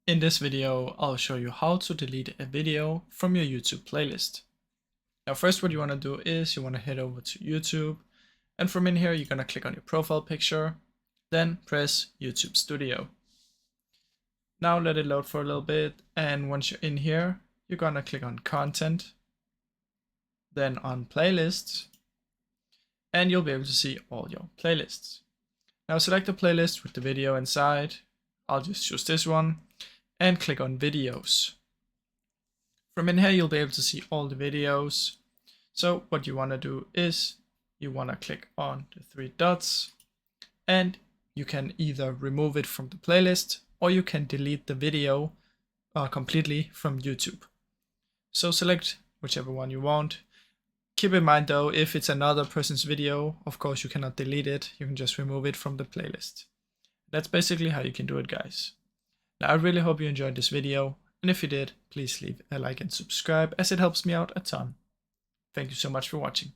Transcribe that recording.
In this video, I'll show you how to delete a video from your YouTube playlist. Now first what you want to do is you want to head over to YouTube, and from in here you're going to click on your profile picture, then press YouTube Studio. Now let it load for a little bit, and once you're in here, you're going to click on Content, then on Playlists, and you'll be able to see all your playlists. Now select the playlist with the video inside. I'll just choose this one and click on Videos. From in here you'll be able to see all the videos. So what you want to do is you want to click on the three dots, and you can either remove it from the playlist or you can delete the video completely from YouTube. So select whichever one you want. Keep in mind though, if it's another person's video, of course you cannot delete it, you can just remove it from the playlist. That's basically how you can do it, guys. Now I really hope you enjoyed this video, and if you did, please leave a like and subscribe as it helps me out a ton. Thank you so much for watching.